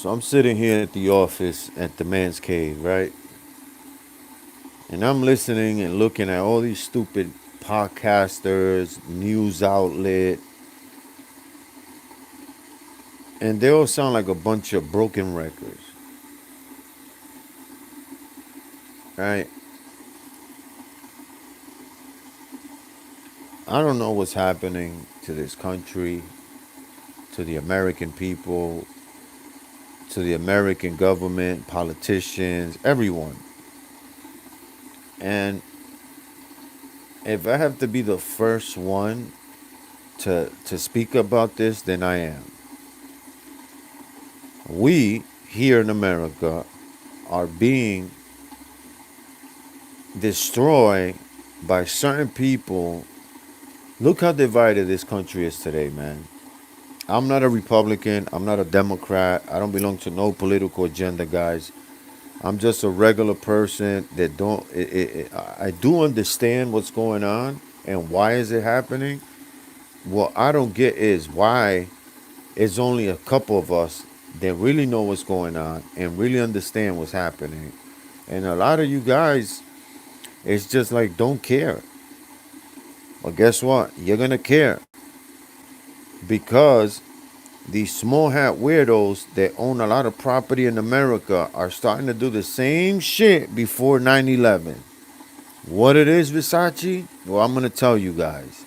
So I'm sitting here at the office at the man's cave, right? And I'm listening and looking at all these stupid podcasters, news outlet, and they all sound like a bunch of broken records, right? I don't know what's happening to this country, to the American people, to the American government, politicians, everyone. And if I have to be the first one to speak about this, then I am. We here in America are being destroyed by certain people. Look how divided this country is today, man. I'm not a Republican. I'm not a Democrat. I don't belong to no political agenda, guys. I'm just a regular person that don't. I do understand what's going on and why is it happening. What I don't get is why it's only a couple of us that really know what's going on and really understand what's happening. And a lot of you guys, it's just like don't care. Well, guess what? You're gonna care because these small hat weirdos that own a lot of property in America are starting to do the same shit before 9/11. What it is, Versace? Well, I'm gonna tell you guys.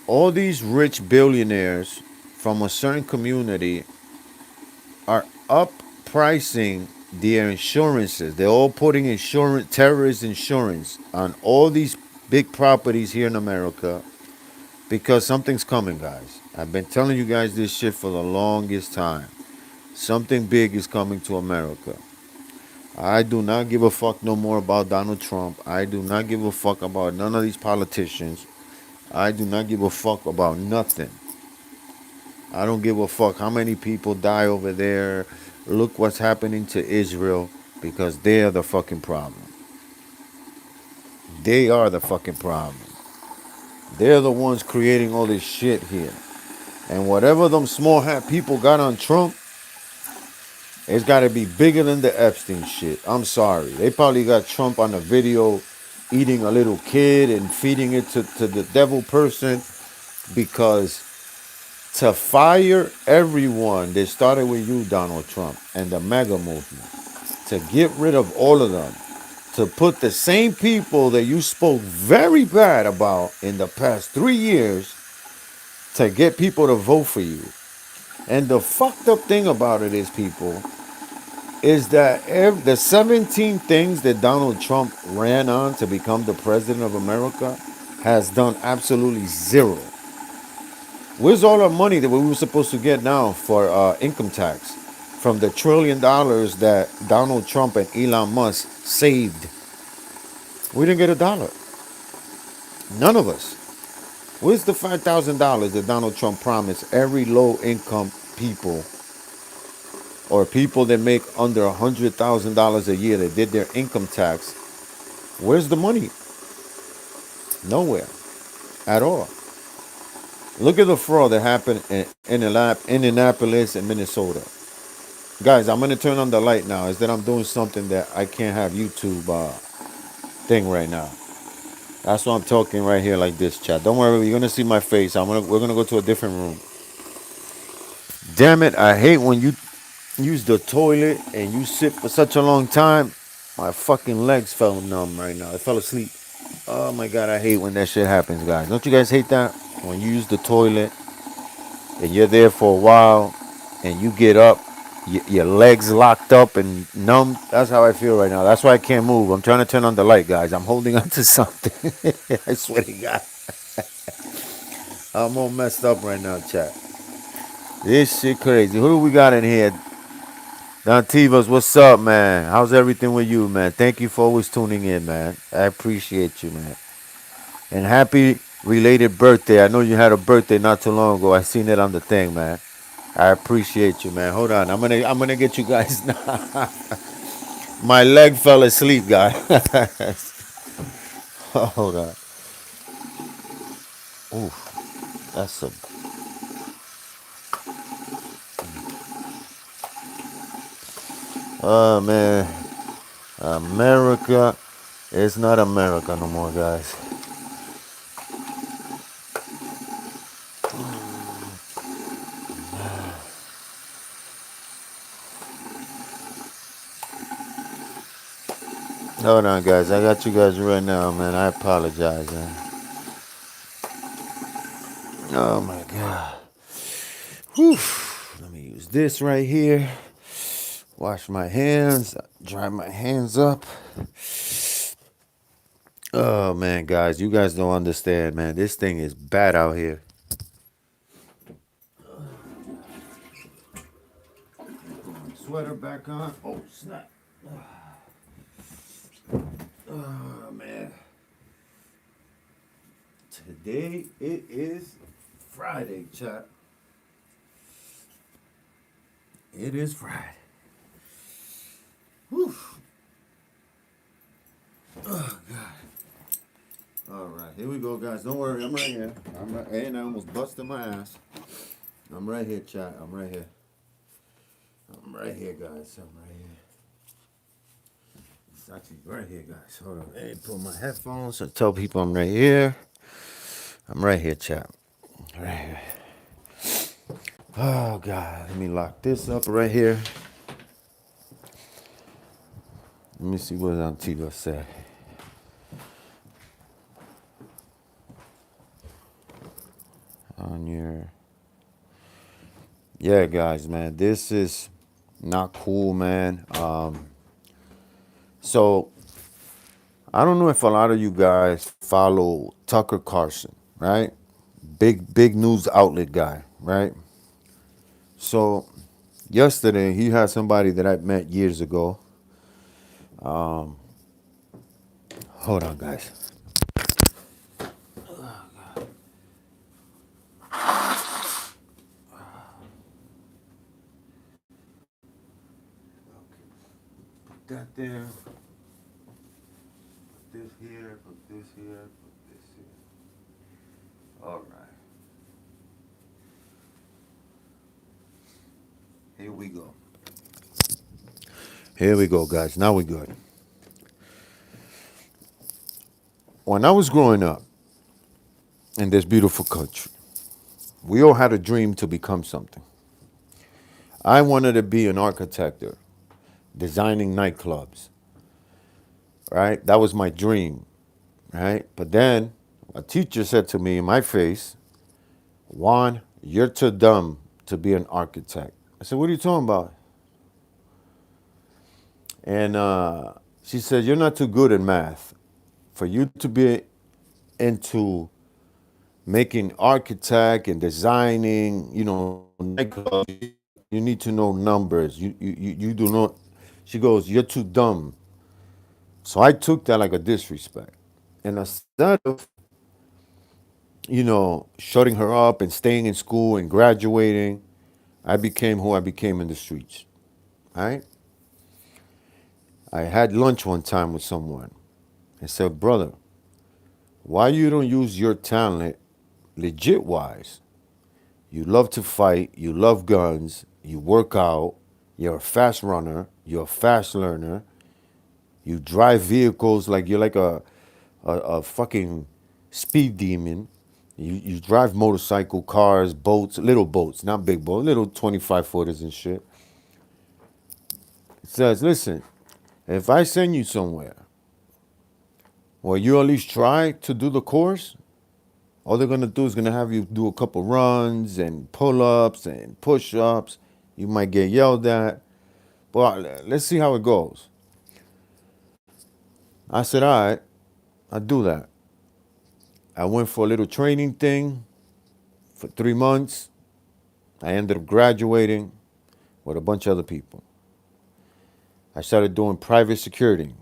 All these rich billionaires from a certain community are up pricing their insurances. They're all putting insurance, terrorist insurance on all these big properties here in America because something's coming, guys. I've been telling you guys this shit for the longest time. Something big is coming to America. I do not give a fuck no more about Donald Trump. I do not give a fuck about none of these politicians. I do not give a fuck about nothing. I don't give a fuck how many people die over there. Look what's happening to Israel because they are the fucking problem. They are the fucking problem. They're the ones creating all this shit here. And whatever them small hat people got on Trump, it's got to be bigger than the Epstein shit. I'm sorry. They probably got Trump on a video eating a little kid and feeding it to the devil person because to fire everyone that started with you, Donald Trump, and the MAGA movement, to get rid of all of them, to put the same people that you spoke very bad about in the past 3 years to get people to vote for you. And the fucked up thing about it is, people, is that the 17 things that Donald Trump ran on to become the president of America has done absolutely zero. Where's all our money that we were supposed to get now for income tax from the $1 trillion that Donald Trump and Elon Musk saved? We didn't get a dollar. None of us. Where's the $5,000 that Donald Trump promised every low income people or people that make under $100,000 a year that did their income tax? Where's the money? Nowhere at all. Look at the fraud that happened in Indianapolis and Minnesota. Guys, I'm going to turn on the light now. Is that I'm doing something that I can't have YouTube thing right now. That's why I'm talking right here like this, chat. Don't worry, you're going to see my face. We're going to go to a different room. Damn it, I hate when you use the toilet and you sit for such a long time. My fucking legs fell numb right now. I fell asleep. Oh my god, I hate when that shit happens, guys. Don't you guys hate that? When you use the toilet and you're there for a while and you get up, your legs locked up and numb. That's how I feel right now. That's why I can't move. I'm trying to turn on the light, guys. I'm holding on to something. I swear to God. I'm all messed up right now, chat. This shit crazy. Who do we got in here? Don Tivas, what's up, man? How's everything with you, man? Thank you for always tuning in, man. I appreciate you, man. And happy related birthday. I know you had a birthday not too long ago. I seen it on the thing, man. I appreciate you, man. Hold on. I'm gonna get you guys now. My leg fell asleep, guys. Hold on. Ooh, that's some. Oh man, America, it's not America no more, guys. Hold on, guys. I got you guys right now, man. I apologize, man. Oh my god. Whew. Let me use this right here. Wash my hands. Dry my hands up. Oh man, guys, you guys don't understand, man. This thing is bad out here. Sweater back on. Oh snap. Oh man. Today it is Friday, chat. It is Friday. Whew. Oh God. All right, here we go, guys. Don't worry, I'm right here. I'm right, and I almost busted my ass. I'm right here, chat. I'm right here. I'm right here, guys. I'm right here. It's actually right here, guys. Hold on. Hey, put my headphones and tell people I'm right here. I'm right here, chat. Right here. Oh God, let me lock this up right here. Let me see what Antigua said. On your, yeah, guys, man, this is not cool, man. So I don't know if a lot of you guys follow Tucker Carlson, right? Big news outlet guy, right? So yesterday he had somebody that I met years ago. Hold on, guys. Put that there. Put this here. Put this here. Put this here. All right. Here we go. Here we go, guys. Now we're good. When I was growing up in this beautiful country, we all had a dream to become something. I wanted to be an architect, designing nightclubs, right? That was my dream, right? But then a teacher said to me in my face, Juan, you're too dumb to be an architect. I said, what are you talking about? And she said, you're not too good at math. For you to be into making architect and designing, nightclubs, you need to know numbers. You do not. She goes, you're too dumb. So I took that like a disrespect. And instead of, shutting her up and staying in school and graduating, I became who I became in the streets. Right? I had lunch one time with someone and said, brother, why you don't use your talent legit wise? You love to fight, you love guns, you work out, you're a fast runner, you're a fast learner, you drive vehicles like you're like a fucking speed demon. You drive motorcycle, cars, boats, little boats, not big boats, little 25 footers and shit. It says, listen, if I send you somewhere where you at least try to do the course, all they're gonna do is gonna have you do a couple runs and pull-ups and push-ups. You might get yelled at, but let's see how it goes. I said, all right, I'll do that. I went for a little training thing for 3 months. I ended up graduating with a bunch of other people. I started doing private security.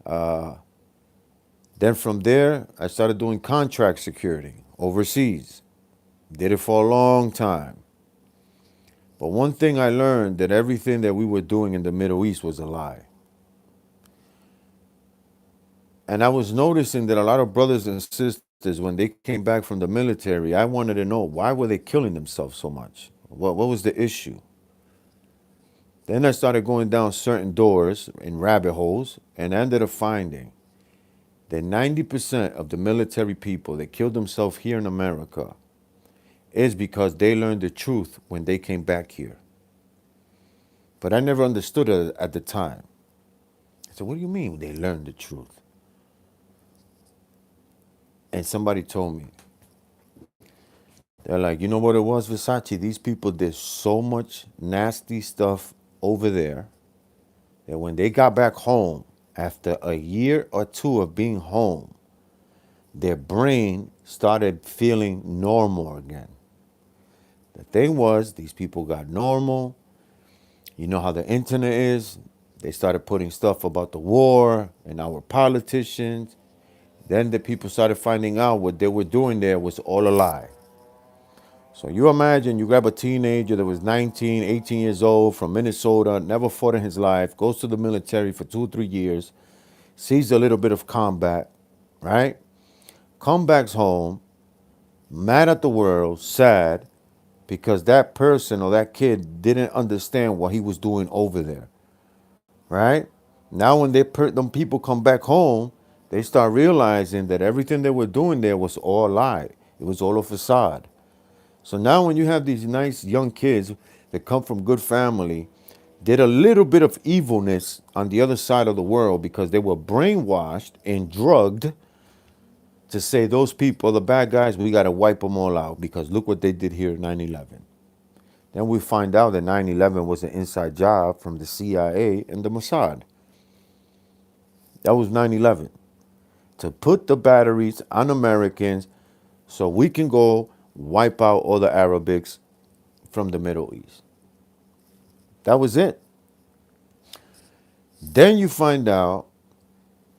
Then from there, I started doing contract security overseas. Did it for a long time. But one thing I learned that everything that we were doing in the Middle East was a lie. And I was noticing that a lot of brothers and sisters, when they came back from the military, I wanted to know why were they killing themselves so much? What was the issue? Then I started going down certain doors in rabbit holes and ended up finding that 90% of the military people that killed themselves here in America is because they learned the truth when they came back here. But I never understood it at the time. I said, what do you mean they learned the truth? And somebody told me, they're like, you know what it was, Versace? These people did so much nasty stuff over there that when they got back home, after a year or two of being home, their brain started feeling normal again. The thing was, these people got normal. You know how the internet is. They started putting stuff about the war and our politicians. Then the people started finding out what they were doing there was all a lie. So you imagine you grab a teenager that was 19, 18 years old from Minnesota, never fought in his life, goes to the military for 2 or 3 years, sees a little bit of combat, right? Come back home, mad at the world, sad, because that person or that kid didn't understand what he was doing over there, right? Now when them people come back home, they start realizing that everything they were doing there was all a lie. It was all a facade. So now when you have these nice young kids that come from good family, did a little bit of evilness on the other side of the world because they were brainwashed and drugged to say those people are the bad guys, we got to wipe them all out because look what they did here at 9/11. Then we find out that 9/11 was an inside job from the CIA and the Mossad. That was 9/11. To put the batteries on Americans so we can go wipe out all the Arabics from the Middle East. That was it. Then you find out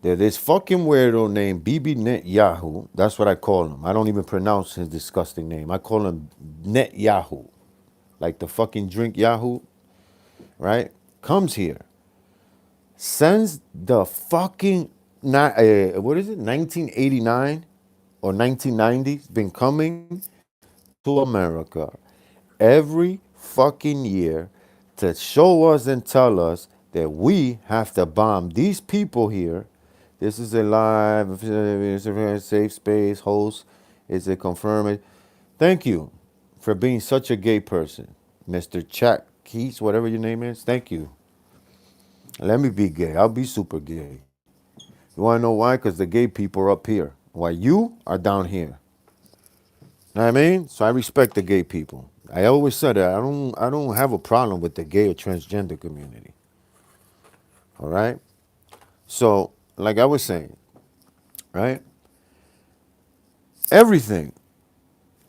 that this fucking weirdo named Bibi Netanyahu, that's what I call him. I don't even pronounce his disgusting name. I call him Netanyahu. Like the fucking drink Yahoo, right? Comes here, sends the fucking, what is it, 1989 or 1990, been coming to America every fucking year to show us and tell us that we have to bomb these people here. This is a live, it's a safe space host. Is it confirmed? Thank you for being such a gay person, Mr. Chuck Keys, whatever your name is. Thank you. Let me be gay. I'll be super gay. You want to know why? Because the gay people are up here, while you are down here. Know what I mean? So I respect the gay people. I always said that I don't have a problem with the gay or transgender community. All right? So, like I was saying, right? Everything.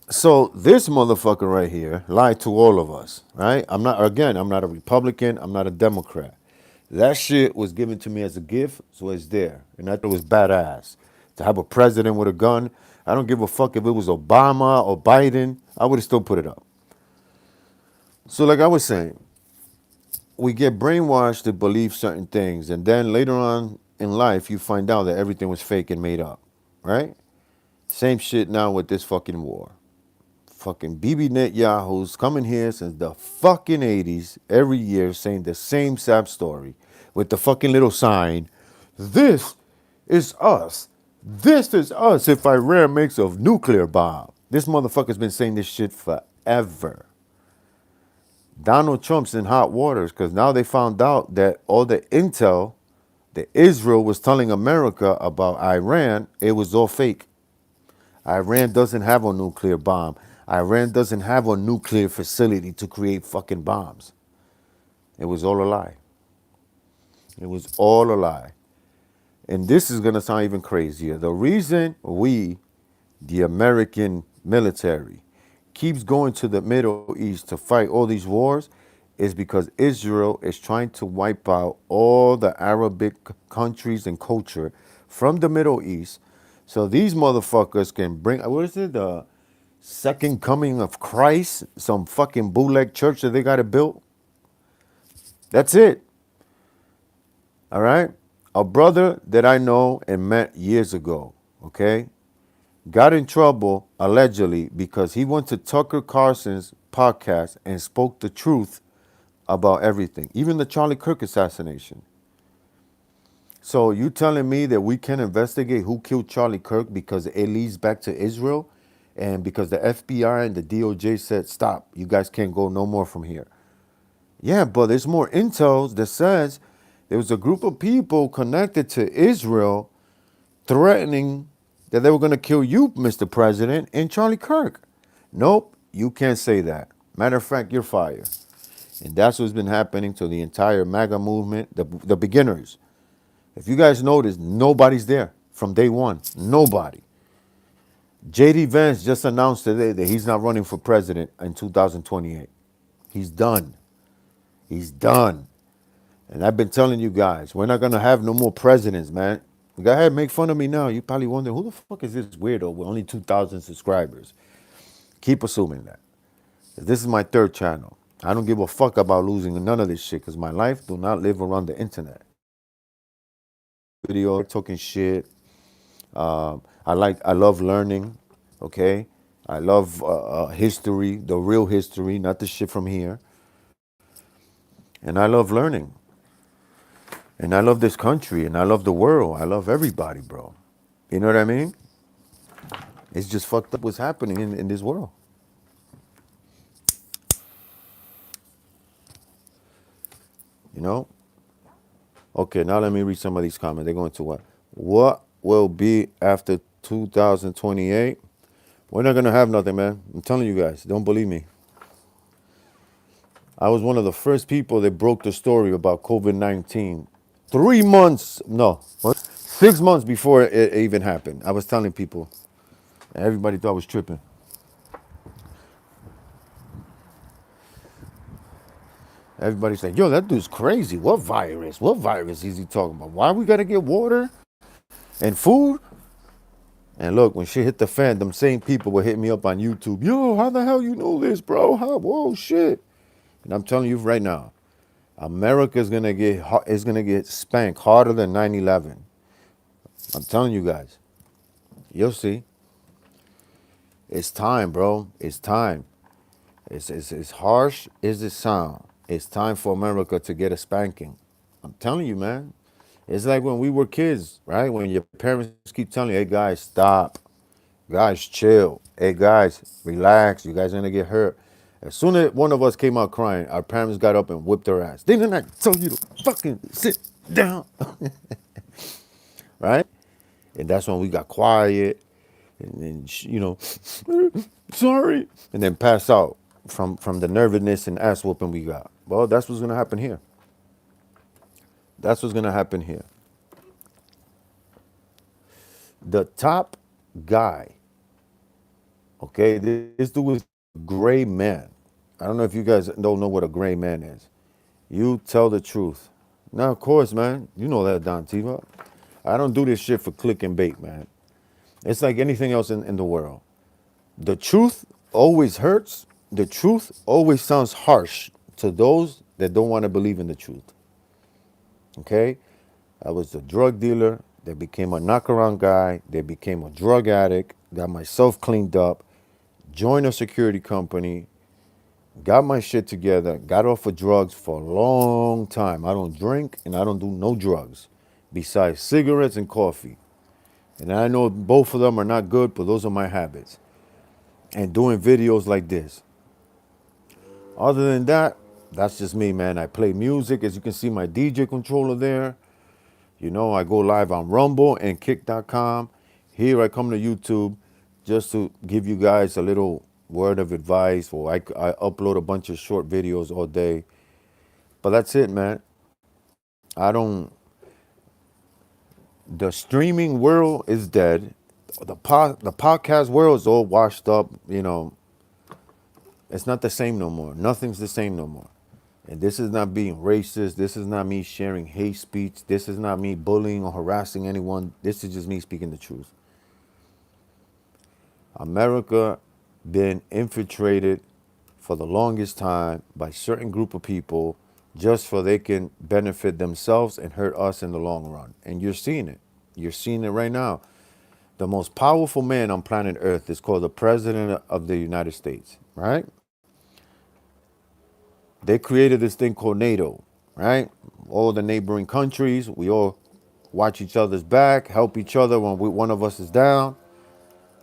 So this motherfucker right here lied to all of us, right? I'm not a Republican, I'm not a Democrat. That shit was given to me as a gift, so it's there. And I thought it was badass. To have a president with a gun, I don't give a fuck if it was Obama or Biden, I would have still put it up. So like I was saying, we get brainwashed to believe certain things, and then later on in life, you find out that everything was fake and made up, right? Same shit now with this fucking war. Fucking Bibi Netanyahu's coming here since the fucking 80s every year saying the same sad story with the fucking little sign, this is us. This is us if Iran makes a nuclear bomb. This motherfucker's been saying this shit forever. Donald Trump's in hot waters because now they found out that all the intel that Israel was telling America about Iran, it was all fake. Iran doesn't have a nuclear bomb. Iran doesn't have a nuclear facility to create fucking bombs. It was all a lie. It was all a lie. And this is going to sound even crazier. The reason we, the American military, keeps going to the Middle East to fight all these wars is because Israel is trying to wipe out all the Arabic countries and culture from the Middle East so these motherfuckers can bring, what is it, the second coming of Christ, some fucking bootleg church that they got to build. That's it. All right? A brother that I know and met years ago, okay, got in trouble allegedly because he went to Tucker Carlson's podcast and spoke the truth about everything, even the Charlie Kirk assassination. So you telling me that we can investigate who killed Charlie Kirk because it leads back to Israel, and because the FBI and the DOJ said stop, you guys can't go no more from here. Yeah, but there's more intel that says there was a group of people connected to Israel threatening that they were going to kill you, Mr. President, and Charlie Kirk. Nope, you can't say that. Matter of fact, you're fired. And that's what's been happening to the entire MAGA movement, the beginners. If you guys notice, nobody's there from day one. Nobody. JD Vance just announced today that he's not running for president in 2028. He's done. He's done. And I've been telling you guys, we're not going to have no more presidents, man. Go ahead, make fun of me now. You probably wonder, who the fuck is this weirdo with only 2,000 subscribers? Keep assuming that. This is my third channel. I don't give a fuck about losing none of this shit because my life do not live around the internet. Video, talking shit. I love learning, okay? I love history, the real history, not the shit from here. And I love learning. And I love this country, and I love the world. I love everybody, bro. You know what I mean? It's just fucked up what's happening in this world. You know? Okay, now let me read some of these comments. They're going to what? What will be after 2028? We're not going to have nothing, man. I'm telling you guys. Don't believe me. I was one of the first people that broke the story about COVID-19. 3 months, no, what? 6 months before it even happened. I was telling people. Everybody thought I was tripping. Everybody said, yo, that dude's crazy. What virus? What virus is he talking about? Why we got to get water and food? And look, when shit hit the fan, them same people will hit me up on YouTube. Yo, how the hell you know this, bro? How? Whoa, shit. And I'm telling you right now, America is gonna get spanked harder than 9/11. I'm telling you guys. You'll see. It's time, bro. It's time. It's harsh as it sound. It's time for America to get a spanking. I'm telling you, man. It's like when we were kids, right? When your parents keep telling you, hey, guys, stop. Guys, chill. Hey, guys, relax. You guys are going to get hurt. As soon as one of us came out crying, our parents got up and whipped our ass. Didn't I tell you to fucking sit down? Right? And that's when we got quiet and then, sorry. And then pass out from the nervousness and ass whooping we got. Well, that's what's going to happen here. That's what's going to happen here. The top guy, okay, this dude is a gray man. I don't know if you guys don't know what a gray man is. You tell the truth. Now, of course, man, you know that, Don Tiva. I don't do this shit for click and bait, man. It's like anything else in the world. The truth always hurts. The truth always sounds harsh to those that don't want to believe in the truth. Okay? I was a drug dealer that became a knockaround guy, that became a drug addict, got myself cleaned up, joined a security company, got my shit together, got off of drugs for a long time. I don't drink and I don't do no drugs besides cigarettes and coffee. And I know both of them are not good, but those are my habits. And doing videos like this. Other than that, that's just me, man. I play music. As you can see, my DJ controller there. You know, I go live on Rumble and Kick.com. Here I come to YouTube just to give you guys a little word of advice, or I upload a bunch of short videos all day. But that's it, man. I don't... The streaming world is dead. The podcast world is all washed up, you know. It's not the same no more. Nothing's the same no more. And this is not being racist. This is not me sharing hate speech. This is not me bullying or harassing anyone. This is just me speaking the truth. America been infiltrated for the longest time by a certain group of people just so they can benefit themselves and hurt us in the long run. And you're seeing it. You're seeing it right now. The most powerful man on planet Earth is called the President of the United States, right? They created this thing called NATO, right? All the neighboring countries, we all watch each other's back, help each other when one of us is down.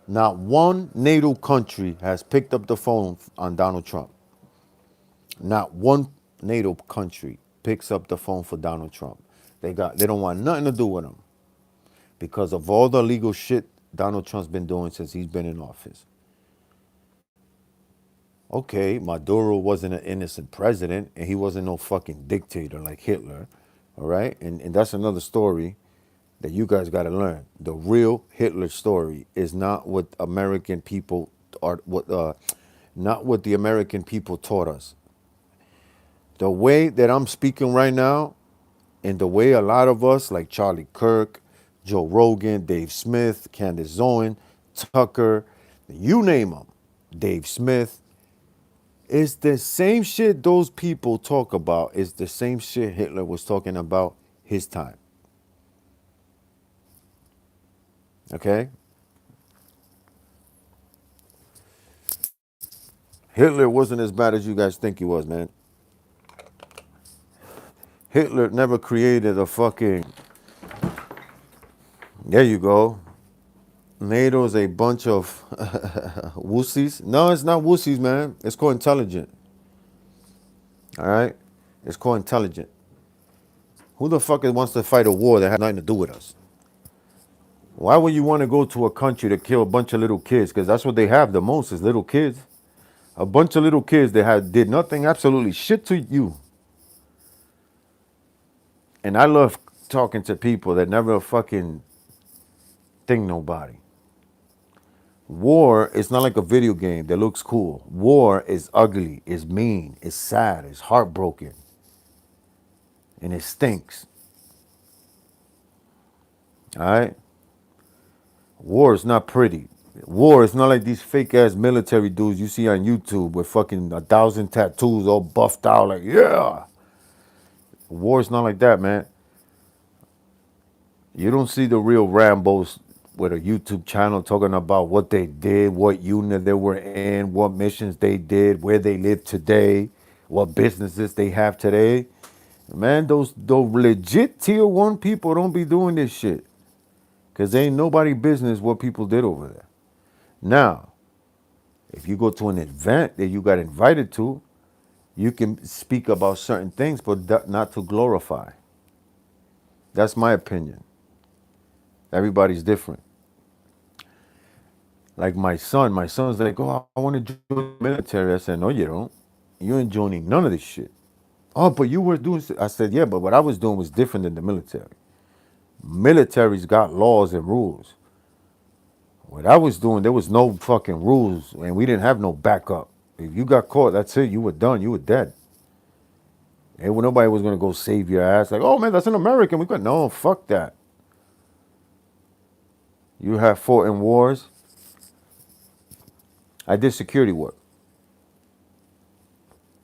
Not one NATO country has picked up the phone on Donald Trump. Not one NATO country picks up the phone for Donald Trump. They don't want nothing to do with him because of all the legal shit Donald Trump's been doing since he's been in office. Okay, Maduro wasn't an innocent president and he wasn't no fucking dictator like Hitler. All right? And that's another story that you guys got to learn. The real Hitler story is not what American people are not what the American people taught us. The way that I'm speaking right now and the way a lot of us like Charlie Kirk, Joe Rogan, Dave Smith, Candace Owen, Tucker, you name them, Dave Smith, it's the same shit those people talk about. It's the same shit Hitler was talking about his time. Okay? Hitler wasn't as bad as you guys think he was, man. Hitler never created a fucking. There you go. NATO's a bunch of wussies. No, it's not wussies, man. It's called intelligent. All right? It's called intelligent. Who the fuck wants to fight a war that has nothing to do with us? Why would you want to go to a country to kill a bunch of little kids? Because that's what they have the most is little kids. A bunch of little kids that did nothing, absolutely shit to you. And I love talking to people that never fucking think nobody. War is not like a video game that looks cool. War is ugly, is mean, is sad, is heartbroken, and it stinks. All right? War is not pretty. War is not like these fake ass military dudes you see on YouTube with fucking 1,000 tattoos all buffed out like, yeah. War is not like that, man. You don't see the real Rambos with a YouTube channel talking about what they did, what unit they were in, what missions they did, where they live today, what businesses they have today. Man, those legit tier 1 people don't be doing this shit. Because ain't nobody business what people did over there. Now, if you go to an event that you got invited to, you can speak about certain things, but not to glorify. That's my opinion. Everybody's different. Like my son's like, oh, I want to join the military. I said, no, you don't. You ain't joining none of this shit. Oh, but you were doing. I said, yeah, but what I was doing was different than the military. Military's got laws and rules. What I was doing, there was no fucking rules, and we didn't have no backup. If you got caught, that's it. You were done. You were dead. And nobody was gonna go save your ass. Like, oh man, that's an American. We got no, fuck that. You have fought in wars. I did security work.